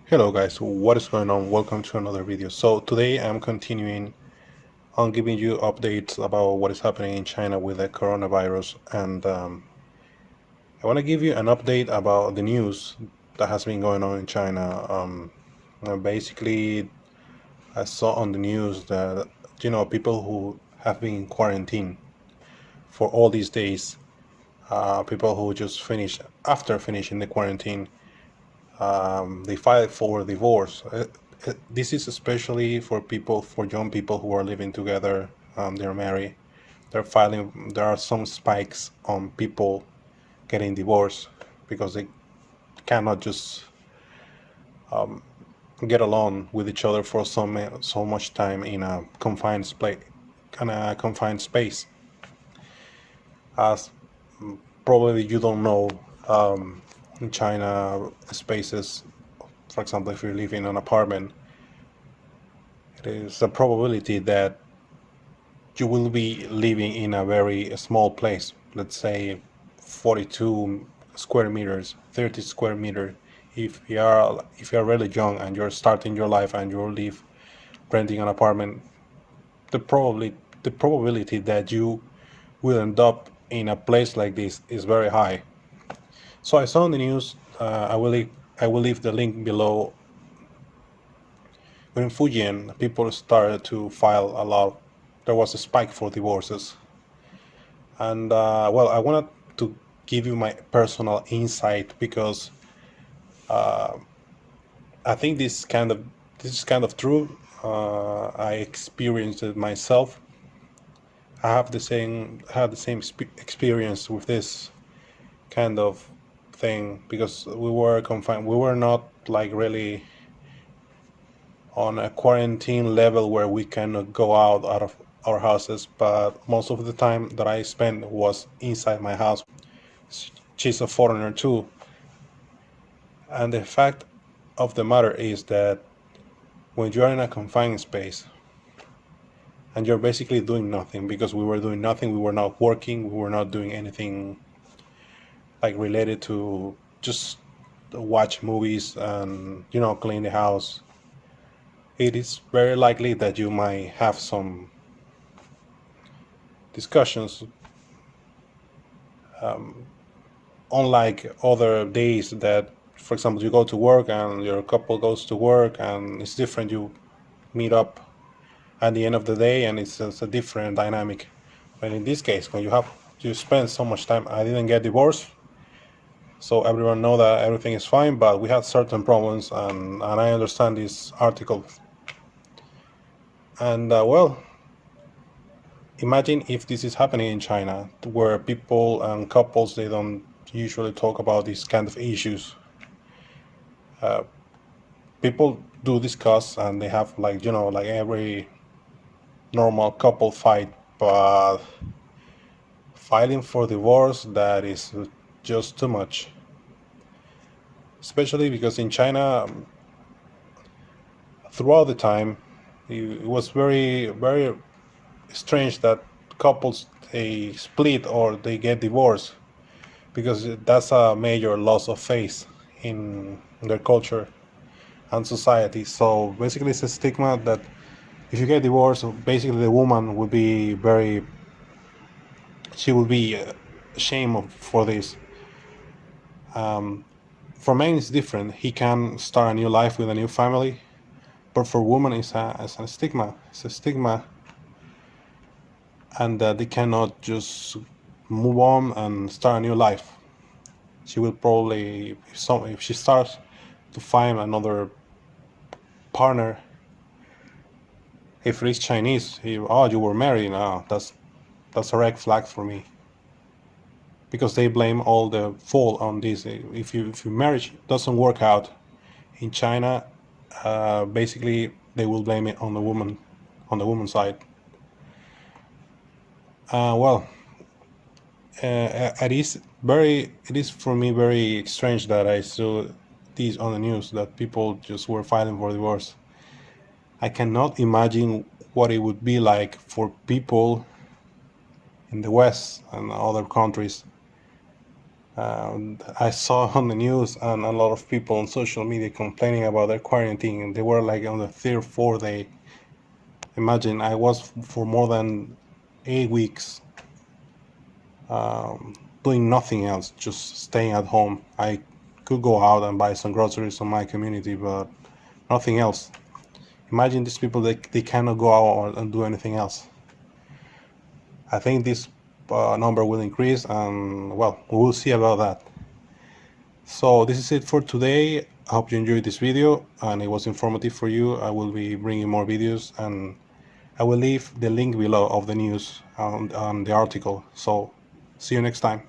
Hello guys, what is going on? Welcome to another video. So today I'm continuing on giving you updates about what is happening in China with the coronavirus, and I want to give you an update about the news that has been going on in China. Basically, I saw on the news that people who have been in quarantine for all these days, people who just finished after finishing the quarantine, they filed for divorce. This is especially for people, for young people who are living together. They're married. They're filing. There are some spikes on people getting divorced because they cannot just get along with each other for so much time in a confined space. As probably you don't know, in China spaces, for example, if you live in an apartment, it is a probability that you will be living in a very small place, let's say 42 square meters, 30 square meter. If you are really young and you're starting your life and you live renting an apartment, the probably the probability that you will end up in a place like this is very high. So I saw in the news. I will leave the link below. When in Fujian, people started to file a lot. There was a spike for divorces. And well, I wanted to give you my personal insight because I think this is kind of true. I experienced it myself. I had the same experience with this kind of thing because we were confined. We were not like really on a quarantine level where we cannot go out of our houses, but most of the time that I spent was inside my house. She's a foreigner too. And the fact of the matter is that when you are in a confined space and you're basically doing nothing, because we were doing nothing, we were not working, we were not doing anything like related to just watch movies and clean the house, it is very likely that you might have some discussions, unlike other days that, for example, you go to work and your couple goes to work and it's different. You meet up at the end of the day and it's a different dynamic. But in this case, when you spend so much time, I didn't get divorced, so everyone know that everything is fine, but we had certain problems, and I understand this article. And well, imagine if this is happening in China, where people and couples, they don't usually talk about these kind of issues. People do discuss and they have, like, like every normal couple fight, but filing for divorce, that is just too much. Especially because in China, throughout the time, it was very, very strange that couples, they split or they get divorced, because that's a major loss of faith in their culture and society. So basically, it's a stigma that if you get divorced, basically the woman would be very, she will be ashamed for this. For men, it's different. He can start a new life with a new family, but for women, it's a stigma. It's a stigma, and they cannot just move on and start a new life. She will probably, if she starts to find another partner, if he's Chinese, you were married now. That's a red flag for me, because they blame all the fault on this. If your marriage doesn't work out in China, basically they will blame it on the woman's side. Well, it is for me very strange that I saw this on the news, that people just were filing for divorce. I cannot imagine what it would be like for people in the West and other countries. I saw on the news and a lot of people on social media complaining about their quarantine, and they were like on the third or fourth day. Imagine I was for more than 8 weeks doing nothing else, just staying at home. I could go out and buy some groceries on my community, but nothing else. Imagine these people, they cannot go out and do anything else. I think this number will increase, and well, we will see about that. So this is it for today. I hope you enjoyed this video and it was informative for you. I will be bringing more videos, and I will leave the link below of the news on the article. So see you next time.